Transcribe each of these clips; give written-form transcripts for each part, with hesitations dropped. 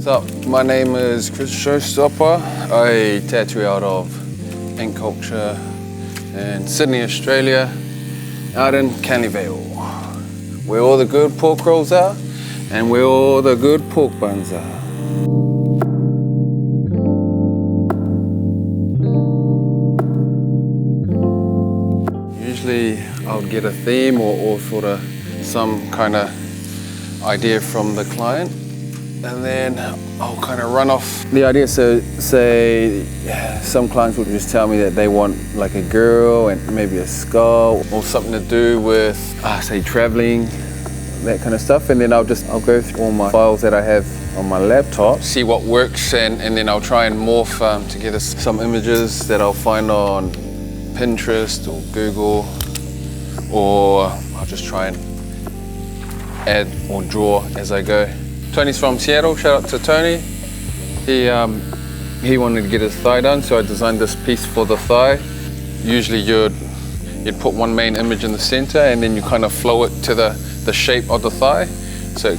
What's up? My name is Chris Showstoppr. I tattoo out of ink culture in Sydney, Australia, out in Canning Vale, where all the good pork rolls are and where all the good pork buns are. Usually I'll get a theme or sort of some kind of idea from the client, and then I'll kind of run off the idea. So say some clients will just tell me that they want like a girl and maybe a skull or something to do with say traveling, that kind of stuff, and then I'll go through all my files that I have on my laptop, see what works, and then I'll try and morph together some images that I'll find on Pinterest or Google, or I'll just try and add or draw as I go. Tony's from Seattle, shout out to Tony. He wanted to get his thigh done, so I designed this piece for the thigh. Usually you'd put one main image in the center and then you kind of flow it to the shape of the thigh. So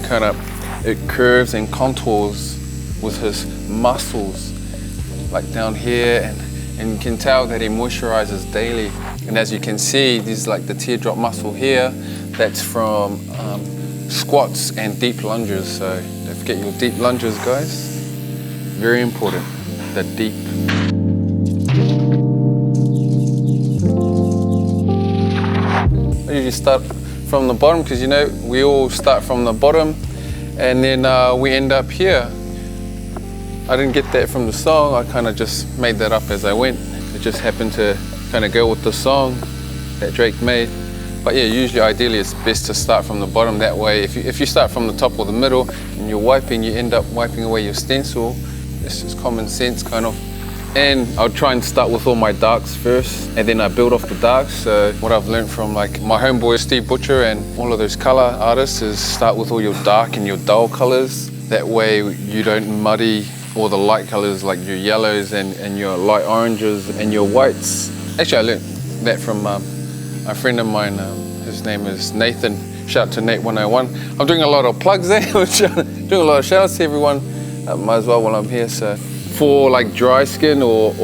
it curves and contours with his muscles, like down here, and you can tell that he moisturizes daily. And as you can see, this is like the teardrop muscle here. That's from squats and deep lunges. So don't forget your deep lunges, guys. Very important, the deep. I usually start from the bottom because, you know, we all start from the bottom and then we end up here. I didn't get that from the song, I kind of just made that up as I went. It just happened to kind of go with the song that Drake made. But yeah, usually, ideally, it's best to start from the bottom. That way, if you start from the top or the middle and you're wiping, you end up wiping away your stencil. It's just common sense, kind of. And I'll try and start with all my darks first, and then I build off the darks. So what I've learned from like my homeboy Steve Butcher and all of those color artists is start with all your dark and your dull colors. That way you don't muddy all the light colors like your yellows and your light oranges and your whites. Actually, I learned that from a friend of mine. His name is Nathan. Shout out to Nate 101. I'm doing a lot of plugs there, doing a lot of shout outs to everyone. Might as well while I'm here. So for like dry skin or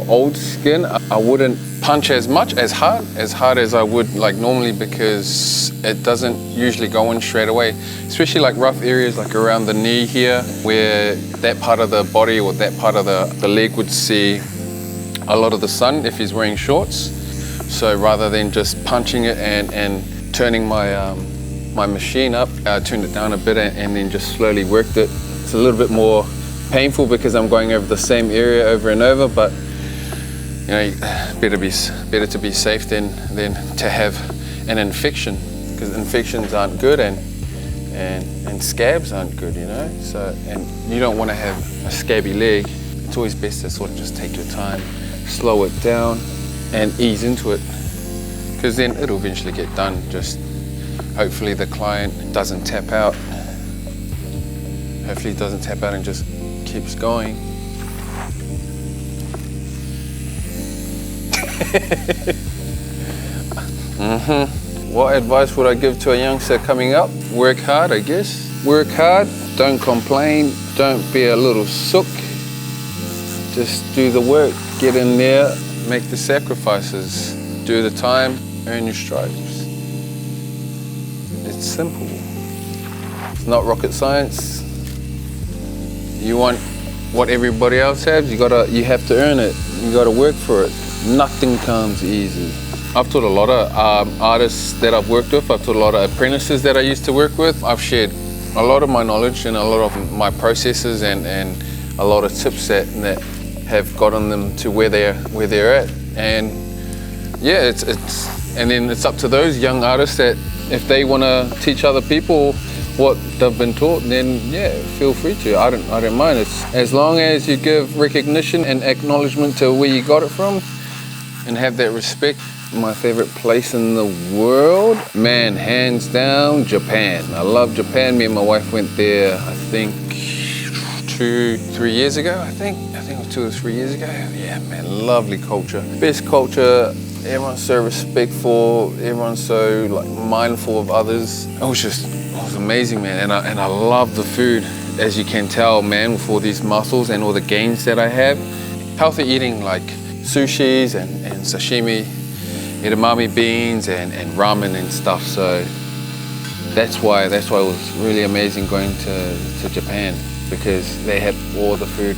old skin, I wouldn't punch as hard as I would like normally, because it doesn't usually go in straight away, especially like rough areas like around the knee here, where that part of the body or that part of the leg would see a lot of the sun if he's wearing shorts. So rather than just punching it and turning my my machine up, I turned it down a bit and then just slowly worked it. It's a little bit more painful because I'm going over the same area over and over, but you know, better to be safe than to have an infection, because infections aren't good and scabs aren't good, you know. So, and you don't want to have a scabby leg. It's always best to sort of just take your time, slow it down, and ease into it, because then it'll eventually get done. Just hopefully the client doesn't tap out. Hopefully he doesn't tap out and just keeps going. What advice would I give to a youngster coming up? Work hard, I guess. Work hard, don't complain, don't be a little sook. Just do the work, get in there, make the sacrifices, do the time, earn your stripes. It's simple. It's not rocket science. You want what everybody else has, you have to earn it. You gotta work for it. Nothing comes easy. I've taught a lot of artists that I've worked with. I've taught a lot of apprentices that I used to work with. I've shared a lot of my knowledge and a lot of my processes and a lot of tips that have gotten them to where they're at. And yeah, and then it's up to those young artists that if they want to teach other people what they've been taught, then yeah, feel free to. I don't mind. It's as long as you give recognition and acknowledgement to where you got it from and have that respect. My favorite place in the world, man, hands down, Japan. I love Japan. Me and my wife went there, I think 2-3 years ago. I think it was 2 or 3 years ago. Yeah, man, lovely culture. Best culture. Everyone's so respectful. Everyone's so like mindful of others. It was amazing, man. And I love the food. as you can tell, man, with all these muscles and all the gains that I have. Healthy eating like sushis and sashimi, edamame beans and ramen and stuff. So that's why it was really amazing going to Japan, because they had all the food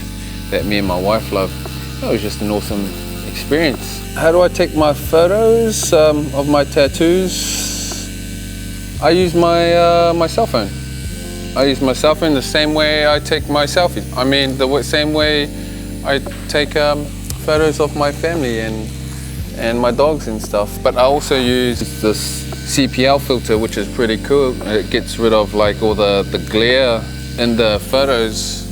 that me and my wife love. It was just an awesome experience. How do I take my photos of my tattoos? I use my cell phone. I use my cell phone the same way I take my selfies. I mean, the same way I take photos of my family and my dogs and stuff. But I also use this CPL filter, which is pretty cool. It gets rid of like all the glare in the photos,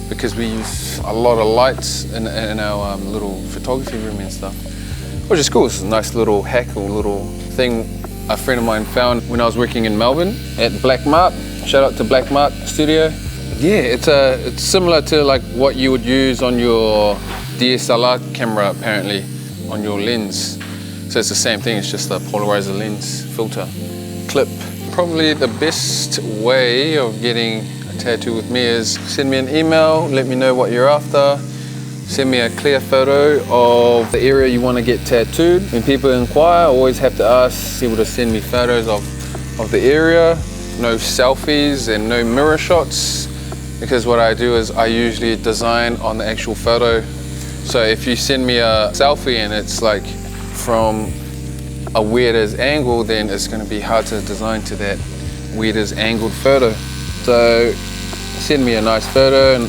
because we use a lot of lights in our little photography room and stuff, which is cool. It's a nice little hack or little thing a friend of mine found when I was working in Melbourne at Black Mart. Shout out to Black Mart Studio. Yeah, it's similar to like what you would use on your DSLR camera, apparently, on your lens. So it's the same thing, it's just a polarizer lens filter clip. Probably the best way of getting a tattoo with me is send me an email, let me know what you're after, send me a clear photo of the area you want to get tattooed. When people inquire, I always have to ask people to send me photos of the area, no selfies and no mirror shots, because what I do is I usually design on the actual photo. So if you send me a selfie and it's like from a weird as angle, then it's going to be hard to design to that weird as angled photo. So send me a nice photo in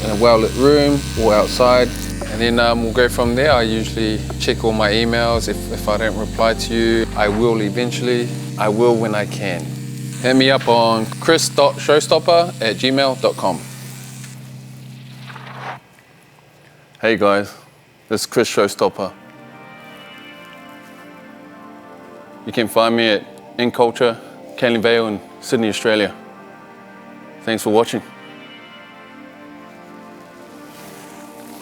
a well-lit room or outside, and then we'll go from there. I usually check all my emails. If I don't reply to you, I will eventually. I will when I can. Hit me up on chris.showstoppr@gmail.com. Hey guys, this is Chris Showstoppr. You can find me at In Culture, Canley Vale in Sydney, Australia. Thanks for watching.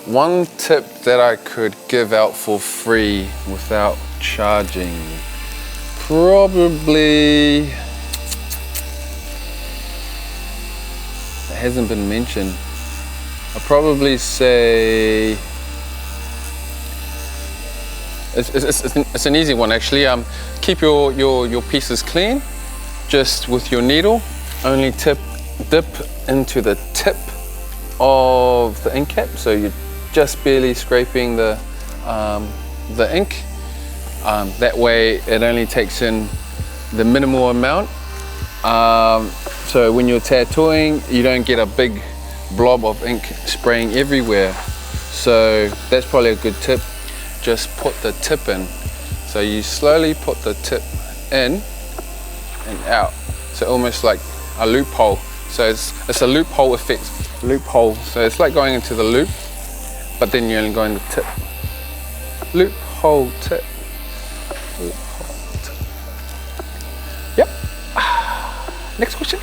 One tip that I could give out for free without charging, probably, it hasn't been mentioned. I'd probably say, it's an easy one actually. Keep your pieces clean, just with your needle. Only dip into the tip of the ink cap, so you're just barely scraping the ink. That way it only takes in the minimal amount. So when you're tattooing, you don't get a big blob of ink spraying everywhere. So that's probably a good tip. Just put the tip in. So you slowly put the tip in and out. So almost like a loophole. So it's a loophole effect. Loophole. So it's like going into the loop, but then you're only going to tip. Loophole tip. Loophole tip. Yep. Next question.